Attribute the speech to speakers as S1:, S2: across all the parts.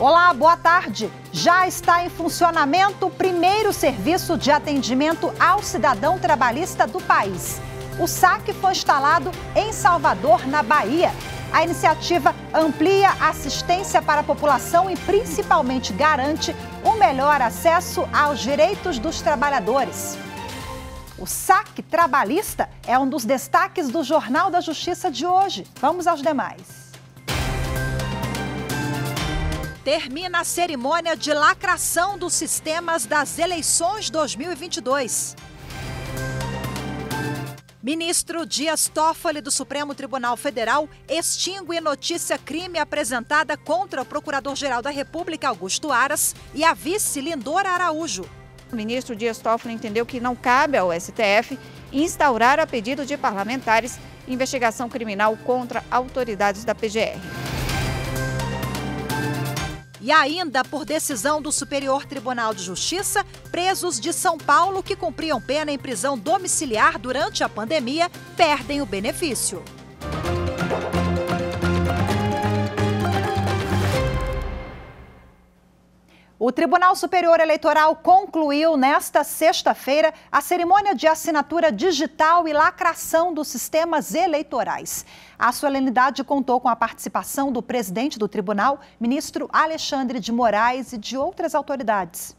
S1: Olá, boa tarde. Já está em funcionamento o primeiro serviço de atendimento ao cidadão trabalhista do país. O SAC foi instalado em Salvador, na Bahia. A iniciativa amplia a assistência para a população e principalmente garante um melhor acesso aos direitos dos trabalhadores. O SAC trabalhista é um dos destaques do Jornal da Justiça de hoje. Vamos aos demais. Termina a cerimônia de lacração dos sistemas das eleições 2022. Ministro Dias Toffoli do Supremo Tribunal Federal extingue notícia crime apresentada contra o Procurador-Geral da República, Augusto Aras, e a vice Lindora Araújo.
S2: O ministro Dias Toffoli entendeu que não cabe ao STF instaurar, a pedido de parlamentares, investigação criminal contra autoridades da PGR.
S1: E ainda, por decisão do Superior Tribunal de Justiça, presos de São Paulo que cumpriam pena em prisão domiciliar durante a pandemia perdem o benefício. O Tribunal Superior Eleitoral concluiu nesta sexta-feira a cerimônia de assinatura digital e lacração dos sistemas eleitorais. A solenidade contou com a participação do presidente do tribunal, ministro Alexandre de Moraes, e de outras autoridades.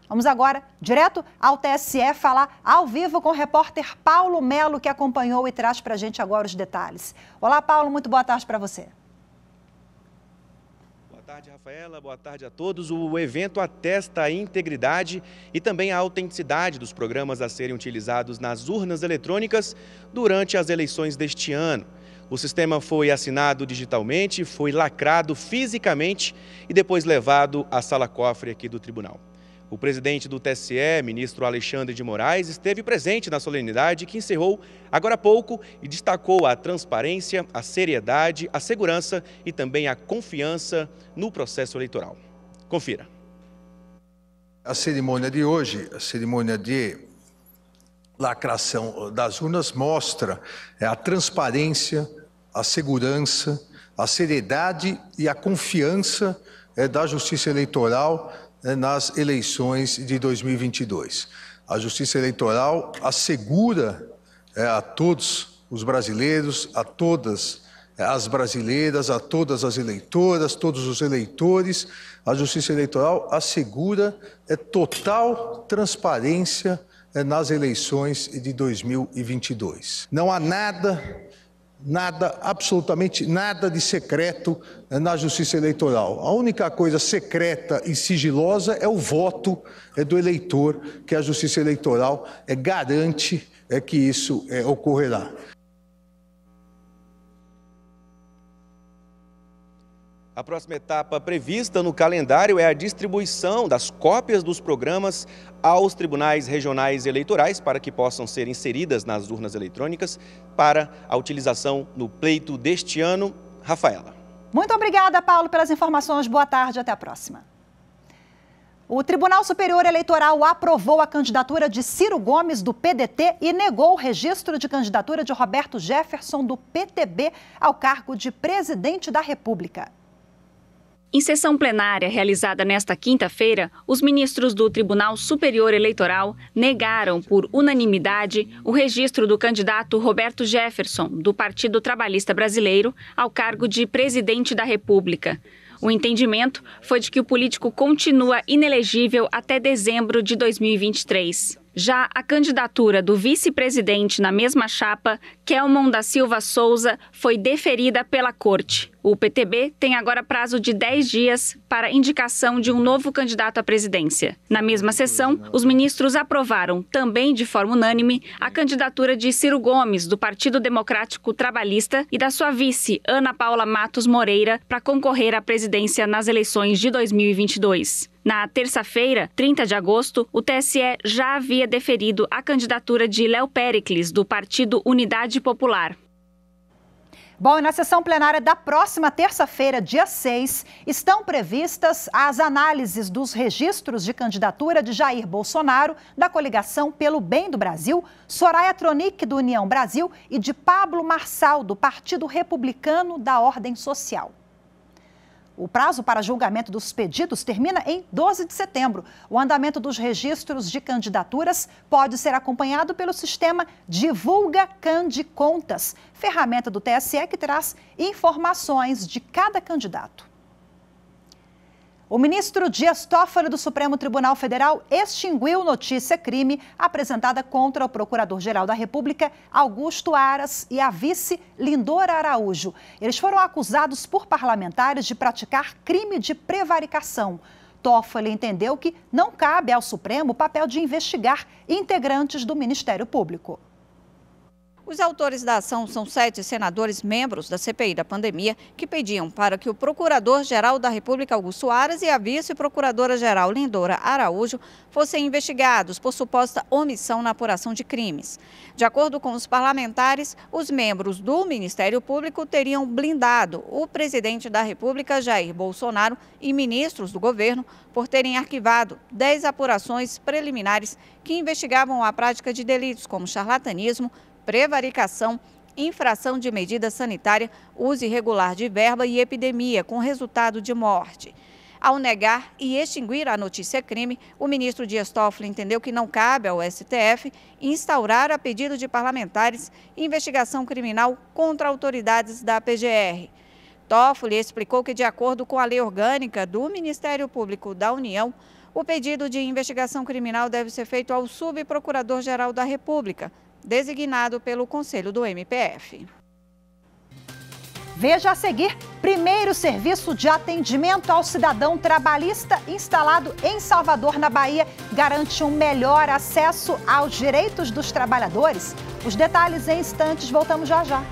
S1: Vamos agora direto ao TSE falar ao vivo com o repórter Paulo Melo, que acompanhou e traz para a gente agora os detalhes. Olá, Paulo, muito boa tarde para você.
S3: Boa tarde, Rafaela. Boa tarde a todos. O evento atesta a integridade e também a autenticidade dos programas a serem utilizados nas urnas eletrônicas durante as eleições deste ano. O sistema foi assinado digitalmente, foi lacrado fisicamente e depois levado à sala-cofre aqui do tribunal. O presidente do TSE, ministro Alexandre de Moraes, esteve presente na solenidade que encerrou agora há pouco e destacou a transparência, a seriedade, a segurança e também a confiança no processo eleitoral. Confira.
S4: A cerimônia de hoje, a cerimônia de lacração das urnas, mostra a transparência, a segurança, a seriedade e a confiança da Justiça Eleitoral nas eleições de 2022. A Justiça Eleitoral assegura a todos os brasileiros, a todas as brasileiras, a todas as eleitoras, todos os eleitores, a Justiça Eleitoral assegura total transparência nas eleições de 2022. Não há absolutamente nada de secreto na Justiça Eleitoral. A única coisa secreta e sigilosa é o voto do eleitor, que a Justiça Eleitoral garante que isso ocorrerá.
S3: A próxima etapa prevista no calendário é a distribuição das cópias dos programas aos tribunais regionais eleitorais para que possam ser inseridas nas urnas eletrônicas para a utilização no pleito deste ano. Rafaela.
S1: Muito obrigada, Paulo, pelas informações. Boa tarde, até a próxima. O Tribunal Superior Eleitoral aprovou a candidatura de Ciro Gomes, do PDT, e negou o registro de candidatura de Roberto Jefferson, do PTB, ao cargo de presidente da República.
S5: Em sessão plenária realizada nesta quinta-feira, os ministros do Tribunal Superior Eleitoral negaram por unanimidade o registro do candidato Roberto Jefferson, do Partido Trabalhista Brasileiro, ao cargo de presidente da República. O entendimento foi de que o político continua inelegível até dezembro de 2023. Já a candidatura do vice-presidente na mesma chapa, Kelmon da Silva Souza, foi deferida pela Corte. O PTB tem agora prazo de 10 dias para a indicação de um novo candidato à presidência. Na mesma sessão, os ministros aprovaram, também de forma unânime, a candidatura de Ciro Gomes, do Partido Democrático Trabalhista, e da sua vice, Ana Paula Matos Moreira, para concorrer à presidência nas eleições de 2022. Na terça-feira, 30 de agosto, o TSE já havia deferido a candidatura de Léo Péricles, do Partido Unidade Popular.
S1: Bom, e na sessão plenária da próxima terça-feira, dia 6, estão previstas as análises dos registros de candidatura de Jair Bolsonaro, da coligação Pelo Bem do Brasil, Soraya Tronic, do União Brasil, e de Pablo Marçal, do Partido Republicano da Ordem Social. O prazo para julgamento dos pedidos termina em 12 de setembro. O andamento dos registros de candidaturas pode ser acompanhado pelo sistema Divulga Candicontas, ferramenta do TSE que traz informações de cada candidato. O ministro Dias Toffoli do Supremo Tribunal Federal extinguiu notícia-crime apresentada contra o Procurador-Geral da República, Augusto Aras, e a vice Lindora Araújo. Eles foram acusados por parlamentares de praticar crime de prevaricação. Toffoli entendeu que não cabe ao Supremo o papel de investigar integrantes do Ministério Público.
S2: Os autores da ação são 7 senadores membros da CPI da pandemia que pediam para que o Procurador-Geral da República, Augusto Aras, e a vice-procuradora-geral Lindora Araújo fossem investigados por suposta omissão na apuração de crimes. De acordo com os parlamentares, os membros do Ministério Público teriam blindado o presidente da República, Jair Bolsonaro, e ministros do governo por terem arquivado 10 apurações preliminares que investigavam a prática de delitos como charlatanismo, prevaricação, infração de medida sanitária, uso irregular de verba e epidemia, com resultado de morte. Ao negar e extinguir a notícia-crime, o ministro Dias Toffoli entendeu que não cabe ao STF instaurar, a pedido de parlamentares, investigação criminal contra autoridades da PGR. Toffoli explicou que, de acordo com a lei orgânica do Ministério Público da União, o pedido de investigação criminal deve ser feito ao subprocurador-geral da República, designado pelo Conselho do MPF.
S1: Veja a seguir, primeiro serviço de atendimento ao cidadão trabalhista instalado em Salvador, na Bahia, garante um melhor acesso aos direitos dos trabalhadores. Os detalhes em instantes, voltamos já já.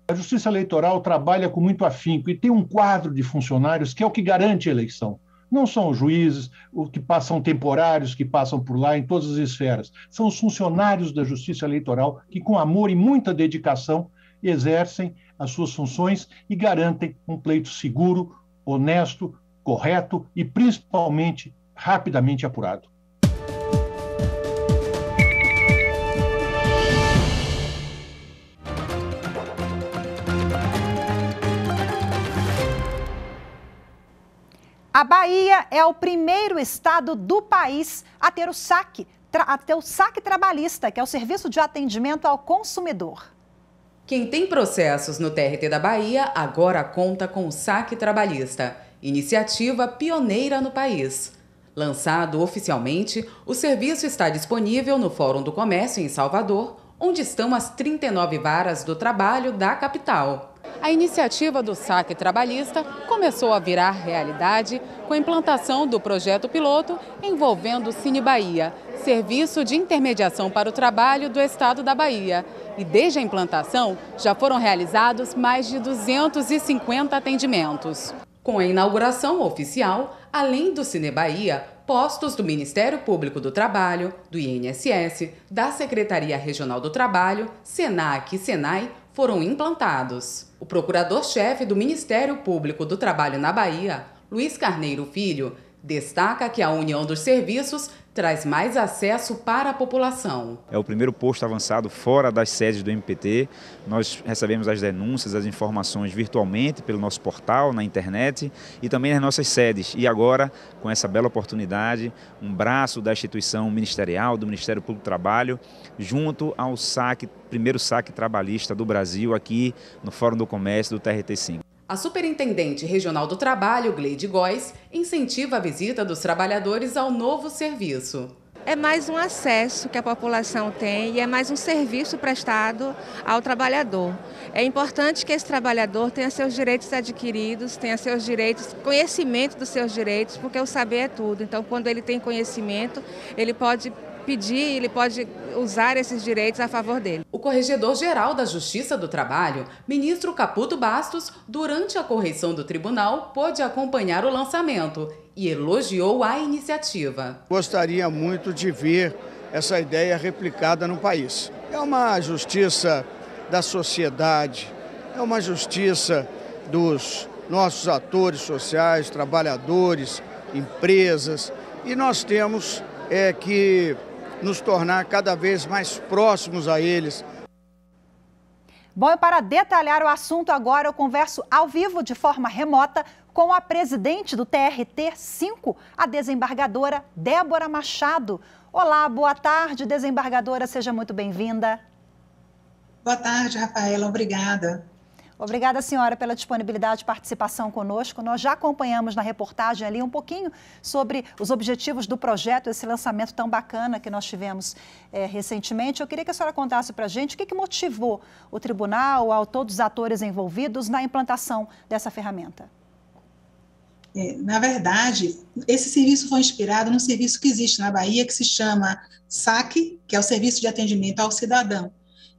S6: A Justiça Eleitoral trabalha com muito afinco e tem um quadro de funcionários que é o que garante a eleição. Não são os juízes, os que passam temporários, que passam por lá em todas as esferas. São os funcionários da Justiça Eleitoral que, com amor e muita dedicação, exercem as suas funções e garantem um pleito seguro, honesto, correto e, principalmente, rapidamente apurado.
S1: A Bahia é o primeiro estado do país a ter o saque trabalhista, que é o Serviço de Atendimento ao Consumidor.
S7: Quem tem processos no TRT da Bahia agora conta com o saque trabalhista, iniciativa pioneira no país. Lançado oficialmente, o serviço está disponível no Fórum do Comércio em Salvador, onde estão as 39 varas do trabalho da capital. A iniciativa do saque trabalhista começou a virar realidade com a implantação do projeto piloto envolvendo o Cine Bahia, serviço de intermediação para o trabalho do estado da Bahia. E desde a implantação já foram realizados mais de 250 atendimentos. Com a inauguração oficial, além do Cine Bahia, postos do Ministério Público do Trabalho, do INSS, da Secretaria Regional do Trabalho, SENAC e SENAI foram implantados. O procurador-chefe do Ministério Público do Trabalho na Bahia, Luiz Carneiro Filho, destaca que a união dos serviços traz mais acesso para a população.
S8: É o primeiro posto avançado fora das sedes do MPT. Nós recebemos as denúncias, as informações virtualmente pelo nosso portal, na internet e também nas nossas sedes. E agora, com essa bela oportunidade, um braço da instituição ministerial, do Ministério Público do Trabalho, junto ao primeiro saque trabalhista do Brasil aqui no Fórum do Comércio do TRT5.
S7: A Superintendente Regional do Trabalho, Gleide Góes, incentiva a visita dos trabalhadores ao novo serviço.
S9: É mais um acesso que a população tem e é mais um serviço prestado ao trabalhador. É importante que esse trabalhador tenha seus direitos adquiridos, tenha seus direitos, conhecimento dos seus direitos, porque o saber é tudo. Então, quando ele tem conhecimento, ele pode pedir, ele pode usar esses direitos a favor dele.
S7: O Corregedor-Geral da Justiça do Trabalho, ministro Caputo Bastos, durante a correição do tribunal, pôde acompanhar o lançamento e elogiou a iniciativa.
S10: Gostaria muito de ver essa ideia replicada no país. É uma justiça da sociedade, é uma justiça dos nossos atores sociais, trabalhadores, empresas, e nós temos que nos tornar cada vez mais próximos a eles.
S1: Bom, e para detalhar o assunto agora, eu converso ao vivo, de forma remota, com a presidente do TRT-5, a desembargadora Débora Machado. Olá, boa tarde, desembargadora, seja muito bem-vinda.
S11: Boa tarde, Rafaela, obrigada.
S1: Obrigada, senhora, pela disponibilidade de participação conosco. Nós já acompanhamos na reportagem ali um pouquinho sobre os objetivos do projeto, esse lançamento tão bacana que nós tivemos recentemente. Eu queria que a senhora contasse para a gente o que motivou o tribunal, todos os atores envolvidos na implantação dessa ferramenta.
S11: Na verdade, esse serviço foi inspirado num serviço que existe na Bahia, que se chama SAC, que é o Serviço de Atendimento ao Cidadão,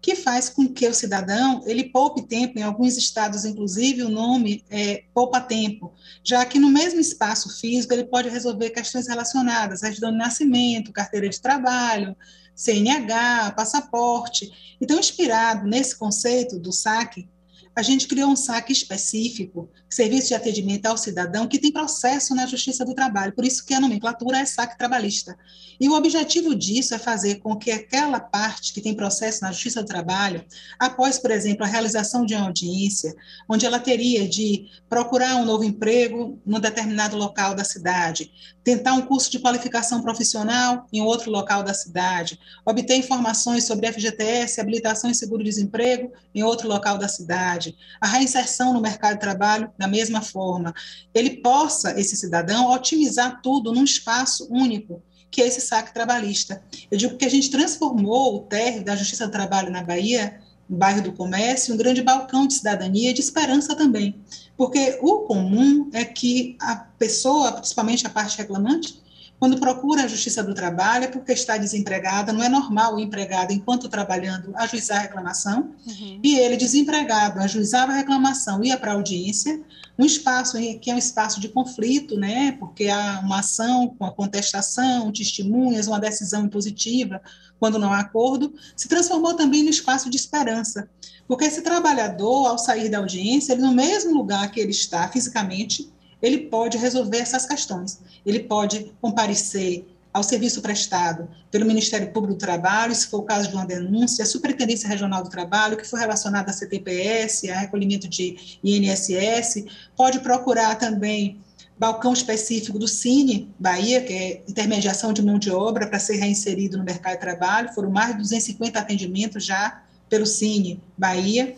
S11: que faz com que o cidadão ele poupe tempo. Em alguns estados, inclusive, o nome é poupa-tempo, já que no mesmo espaço físico ele pode resolver questões relacionadas à certidão de nascimento, carteira de trabalho, CNH, passaporte. Então, inspirado nesse conceito do SAC, a gente criou um SAC específico, Serviço de Atendimento ao Cidadão, que tem processo na Justiça do Trabalho, por isso que a nomenclatura é SAC trabalhista. E o objetivo disso é fazer com que aquela parte que tem processo na Justiça do Trabalho, após, por exemplo, a realização de uma audiência, onde ela teria de procurar um novo emprego num determinado local da cidade, tentar um curso de qualificação profissional em outro local da cidade, obter informações sobre FGTS, habilitação e seguro-desemprego em outro local da cidade, a reinserção no mercado de trabalho da mesma forma, ele possa, esse cidadão, otimizar tudo num espaço único, que é esse SAC trabalhista. Eu digo que a gente transformou o térreo da Justiça do Trabalho na Bahia, no bairro do Comércio, um grande balcão de cidadania e de esperança também, porque o comum é que a pessoa, principalmente a parte reclamante, quando procura a Justiça do Trabalho é porque está desempregada, não é normal o empregado, enquanto trabalhando, ajuizar a reclamação, e ele, desempregado, ajuizava a reclamação, ia para a audiência, um espaço que é um espaço de conflito, né, porque há uma ação com a contestação, testemunhas, uma decisão impositiva, quando não há acordo, se transformou também no espaço de esperança, porque esse trabalhador, ao sair da audiência, ele, no mesmo lugar que ele está fisicamente, ele pode resolver essas questões. Ele pode comparecer ao serviço prestado pelo Ministério Público do Trabalho, se for o caso de uma denúncia, a Superintendência Regional do Trabalho, que for relacionada à CTPS, a recolhimento de INSS, pode procurar também balcão específico do Cine Bahia, que é intermediação de mão de obra para ser reinserido no mercado de trabalho. Foram mais de 250 atendimentos já pelo Cine Bahia,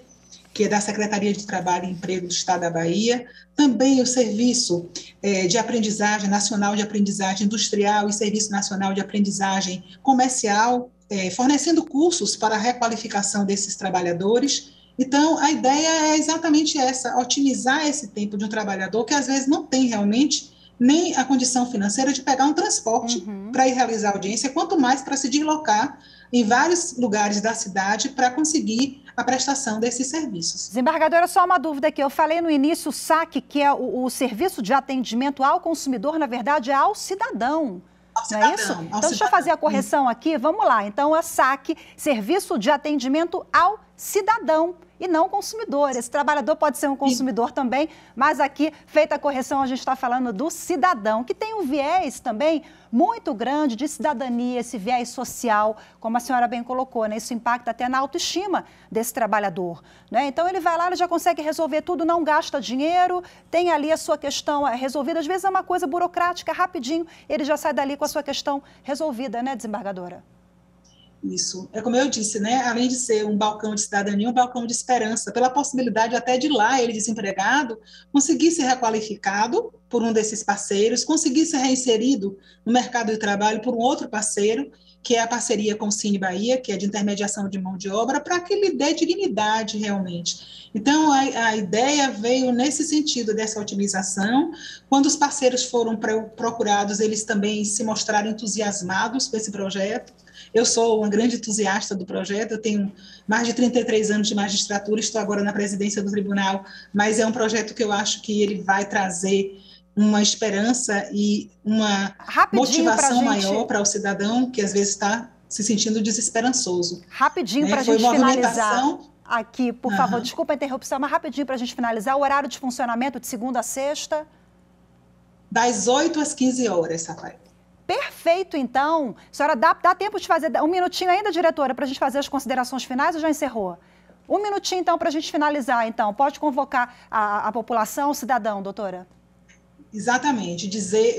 S11: que é da Secretaria de Trabalho e Emprego do Estado da Bahia, também o Serviço de Aprendizagem Nacional de Aprendizagem Industrial e Serviço Nacional de Aprendizagem Comercial, fornecendo cursos para a requalificação desses trabalhadores. Então, a ideia é exatamente essa, otimizar esse tempo de um trabalhador que às vezes não tem realmente nem a condição financeira de pegar um transporte para ir realizar a audiência, quanto mais para se deslocar em vários lugares da cidade para conseguir a prestação desses serviços.
S1: Desembargadora, só uma dúvida aqui. Eu falei no início o SAC, que é o Serviço de Atendimento ao Consumidor, na verdade, é ao cidadão. Não é isso? Então, deixa eu fazer a correção aqui. Vamos lá. Então, é SAC, Serviço de Atendimento ao Cidadão e não consumidor. Esse trabalhador pode ser um consumidor também, mas aqui, feita a correção, a gente está falando do cidadão, que tem um viés também muito grande de cidadania, esse viés social, como a senhora bem colocou, né? Isso impacta até na autoestima desse trabalhador, né? Então, ele vai lá, ele já consegue resolver tudo, não gasta dinheiro, tem ali a sua questão resolvida. Às vezes é uma coisa burocrática, rapidinho, ele já sai dali com a sua questão resolvida, né, desembargadora?
S11: Isso. É como eu disse, né? Além de ser um balcão de cidadania, um balcão de esperança, pela possibilidade até de lá, ele desempregado, conseguir ser requalificado por um desses parceiros, conseguir ser reinserido no mercado de trabalho por um outro parceiro, que é a parceria com o Cine Bahia, que é de intermediação de mão de obra, para que lhe dê dignidade realmente. Então, a ideia veio nesse sentido dessa otimização. Quando os parceiros foram procurados, eles também se mostraram entusiasmados com esse projeto. Eu sou uma grande entusiasta do projeto, eu tenho mais de 33 anos de magistratura, estou agora na presidência do tribunal, mas é um projeto que eu acho que ele vai trazer uma esperança e uma motivação maior para o cidadão que às vezes está se sentindo desesperançoso.
S1: Rapidinho para a gente finalizar aqui, por favor, desculpa a interrupção, mas rapidinho para a gente finalizar, o horário de funcionamento de segunda a sexta?
S11: Das 8 às 15 horas, Rafael.
S1: Perfeito, então. A senhora dá tempo de fazer um minutinho ainda, diretora, para a gente fazer as considerações finais ou já encerrou? Um minutinho, então, para a gente finalizar, então. Pode convocar a população, o cidadão, doutora?
S11: Exatamente.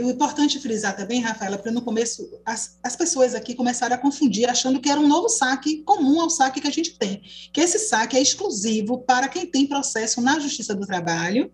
S11: O importante frisar também, Rafaela, porque no começo as pessoas aqui começaram a confundir, achando que era um novo saque comum ao saque que a gente tem, que esse saque é exclusivo para quem tem processo na Justiça do Trabalho,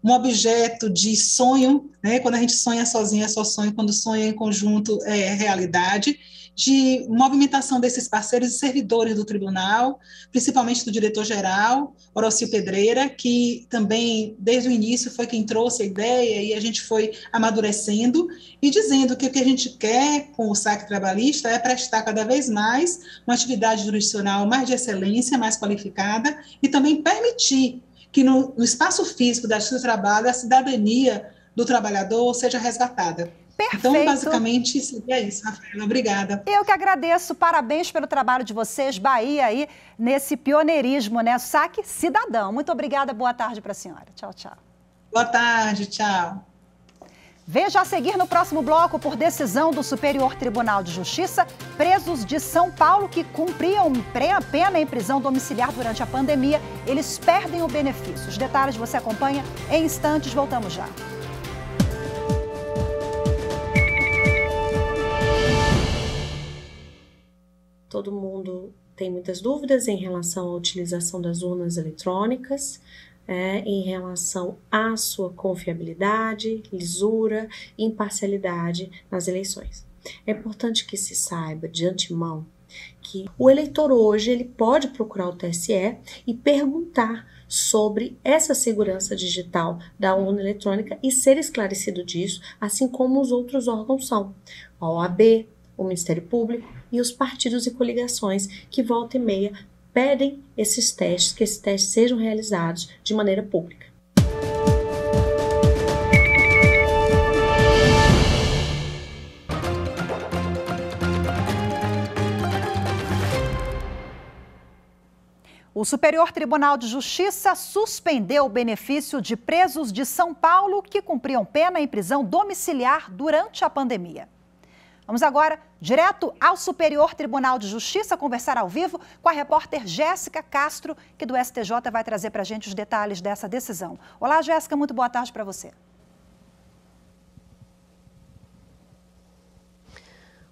S11: um objeto de sonho, né? Quando a gente sonha sozinho é só sonho, quando sonha em conjunto é realidade, de movimentação desses parceiros e servidores do tribunal, principalmente do diretor-geral, Horócio Pedreira, que também, desde o início, foi quem trouxe a ideia e a gente foi amadurecendo e dizendo que o que a gente quer com o saque trabalhista é prestar cada vez mais uma atividade jurisdicional mais de excelência, mais qualificada e também permitir que no espaço físico da Justiça do Trabalho a cidadania do trabalhador seja resgatada.
S1: Perfeito.
S11: Então, basicamente, seria isso, Rafaela. Obrigada.
S1: Eu que agradeço. Parabéns pelo trabalho de vocês, Bahia, aí, nesse pioneirismo, né? Saque cidadão. Muito obrigada. Boa tarde para a senhora. Tchau, tchau.
S11: Boa tarde. Tchau.
S1: Veja a seguir no próximo bloco, por decisão do Superior Tribunal de Justiça, presos de São Paulo que cumpriam pena em prisão domiciliar durante a pandemia, eles perdem o benefício. Os detalhes você acompanha em instantes. Voltamos já.
S12: Todo mundo tem muitas dúvidas em relação à utilização das urnas eletrônicas, em relação à sua confiabilidade, lisura e imparcialidade nas eleições. É importante que se saiba de antemão que o eleitor hoje ele pode procurar o TSE e perguntar sobre essa segurança digital da urna eletrônica e ser esclarecido disso, assim como os outros órgãos são, a OAB, o Ministério Público e os partidos e coligações que volta e meia pedem esses testes, que esses testes sejam realizados de maneira pública.
S1: O Superior Tribunal de Justiça suspendeu o benefício de presos de São Paulo que cumpriam pena em prisão domiciliar durante a pandemia. Vamos agora direto ao Superior Tribunal de Justiça conversar ao vivo com a repórter Jéssica Castro, que do STJ vai trazer para a gente os detalhes dessa decisão. Olá, Jéssica, muito boa tarde para você.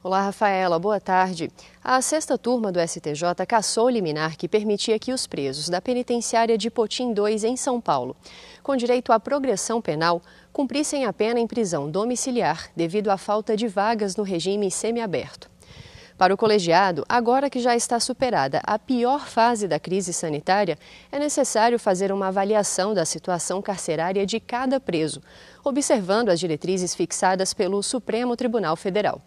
S13: Olá, Rafaela, boa tarde. A sexta turma do STJ cassou o liminar que permitia que os presos da penitenciária de Potim 2, em São Paulo, com direito à progressão penal, cumprissem a pena em prisão domiciliar devido à falta de vagas no regime semiaberto. Para o colegiado, agora que já está superada a pior fase da crise sanitária, é necessário fazer uma avaliação da situação carcerária de cada preso, observando as diretrizes fixadas pelo Supremo Tribunal Federal.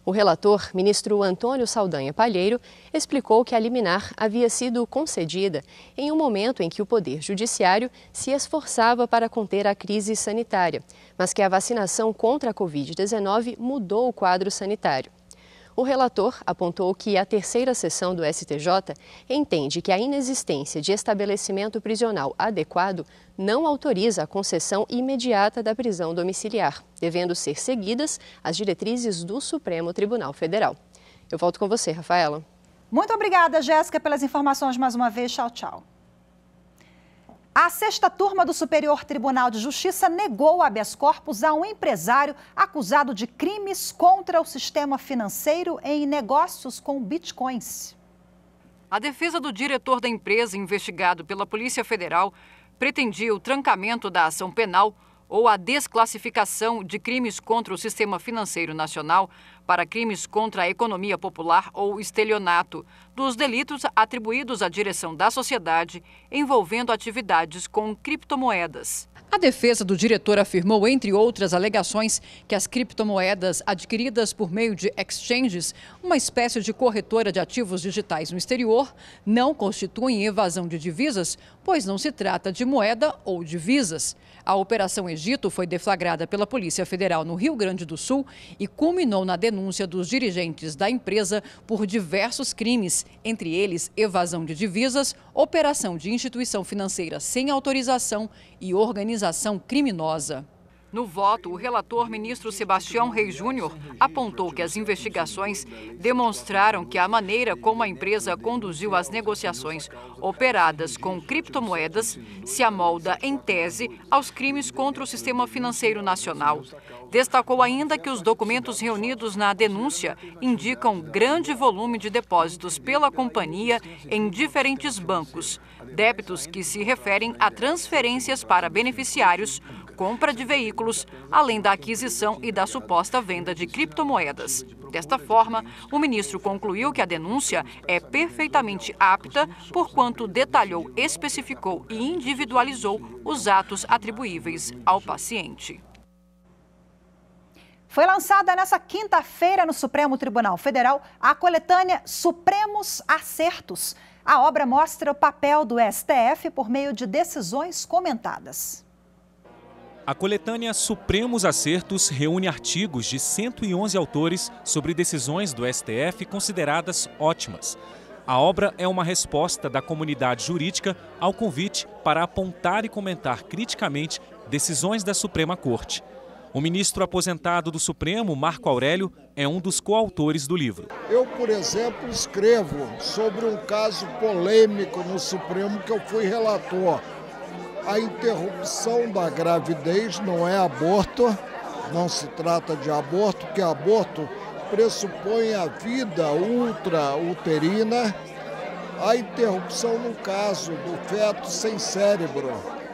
S13: O relator, ministro Antônio Saldanha Palheiro, explicou que a liminar havia sido concedida em um momento em que o Poder Judiciário se esforçava para conter a crise sanitária, mas que a vacinação contra a Covid-19 mudou o quadro sanitário. O relator apontou que a terceira sessão do STJ entende que a inexistência de estabelecimento prisional adequado não autoriza a concessão imediata da prisão domiciliar, devendo ser seguidas as diretrizes do Supremo Tribunal Federal. Eu volto com você, Rafaela.
S1: Muito obrigada, Jéssica, pelas informações mais uma vez. Tchau, tchau. A sexta turma do Superior Tribunal de Justiça negou o habeas corpus a um empresário acusado de crimes contra o sistema financeiro em negócios com bitcoins.
S14: A defesa do diretor da empresa, investigado pela Polícia Federal, pretendia o trancamento da ação penal ou a desclassificação de crimes contra o sistema financeiro nacional para crimes contra a economia popular ou estelionato, dos delitos atribuídos à direção da sociedade envolvendo atividades com criptomoedas. A defesa do diretor afirmou, entre outras alegações, que as criptomoedas adquiridas por meio de exchanges, uma espécie de corretora de ativos digitais no exterior, não constituem evasão de divisas, pois não se trata de moeda ou divisas. A Operação Egito foi deflagrada pela Polícia Federal no Rio Grande do Sul e culminou na denúncia dos dirigentes da empresa por diversos crimes, entre eles evasão de divisas, operação de instituição financeira sem autorização e organização criminosa. No voto, o relator, ministro Sebastião Reis Júnior, apontou que as investigações demonstraram que a maneira como a empresa conduziu as negociações operadas com criptomoedas se amolda, em tese, aos crimes contra o sistema financeiro nacional. Destacou ainda que os documentos reunidos na denúncia indicam grande volume de depósitos pela companhia em diferentes bancos, débitos que se referem a transferências para beneficiários, compra de veículos, além da aquisição e da suposta venda de criptomoedas. Desta forma, o ministro concluiu que a denúncia é perfeitamente apta, porquanto detalhou, especificou e individualizou os atos atribuíveis ao paciente.
S1: Foi lançada nesta quinta-feira no Supremo Tribunal Federal a coletânea Supremos Acertos. A obra mostra o papel do STF por meio de decisões comentadas.
S15: A coletânea Supremos Acertos reúne artigos de 111 autores sobre decisões do STF consideradas ótimas. A obra é uma resposta da comunidade jurídica ao convite para apontar e comentar criticamente decisões da Suprema Corte. O ministro aposentado do Supremo, Marco Aurélio, é um dos coautores do livro.
S16: Eu, por exemplo, escrevo sobre um caso polêmico no Supremo que eu fui relator. A interrupção da gravidez não é aborto, não se trata de aborto, porque aborto pressupõe a vida ultrauterina. A interrupção no caso do feto sem cérebro,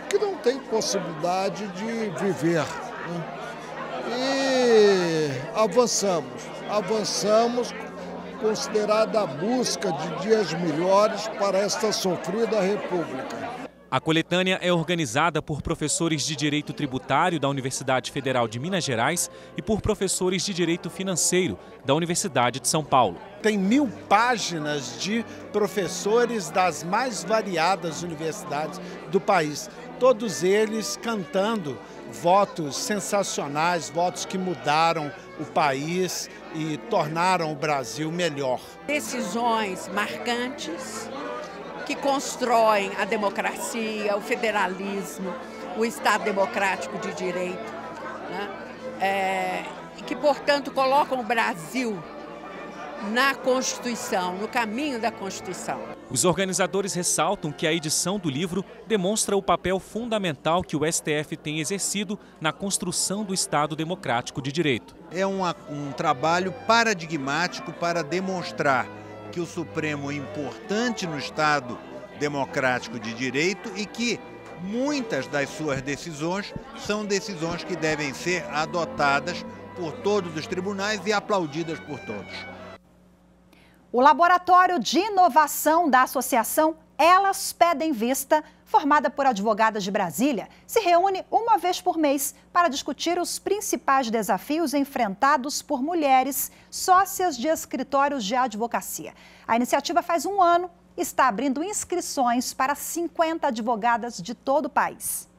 S16: que não tem possibilidade de viver. E avançamos, considerada a busca de dias melhores para esta sofrida república.
S15: A coletânea é organizada por professores de Direito Tributário da Universidade Federal de Minas Gerais e por professores de Direito Financeiro da Universidade de São Paulo.
S17: Tem 1000 páginas de professores das mais variadas universidades do país, todos eles cantando votos sensacionais, votos que mudaram o país e tornaram o Brasil melhor.
S18: Decisões marcantes que constroem a democracia, o federalismo, o Estado democrático de direito, né? E que, portanto, colocam o Brasil na Constituição, no caminho da Constituição.
S15: Os organizadores ressaltam que a edição do livro demonstra o papel fundamental que o STF tem exercido na construção do Estado democrático de direito.
S19: É um trabalho paradigmático para demonstrar que o Supremo é importante no Estado democrático de direito e que muitas das suas decisões são decisões que devem ser adotadas por todos os tribunais e aplaudidas por todos.
S1: O Laboratório de Inovação da Associação Elas Pedem Vista, formada por advogadas de Brasília, se reúne uma vez por mês para discutir os principais desafios enfrentados por mulheres sócias de escritórios de advocacia. A iniciativa faz um ano e está abrindo inscrições para 50 advogadas de todo o país.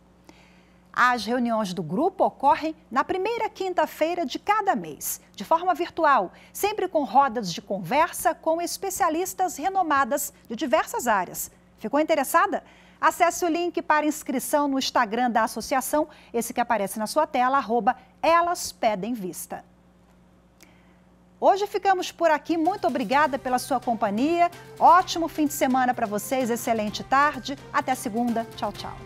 S1: As reuniões do grupo ocorrem na primeira quinta-feira de cada mês, de forma virtual, sempre com rodas de conversa com especialistas renomadas de diversas áreas. Ficou interessada? Acesse o link para inscrição no Instagram da associação, esse que aparece na sua tela, @ElasPedemVista. Hoje ficamos por aqui, muito obrigada pela sua companhia, ótimo fim de semana para vocês, excelente tarde, até segunda, tchau, tchau.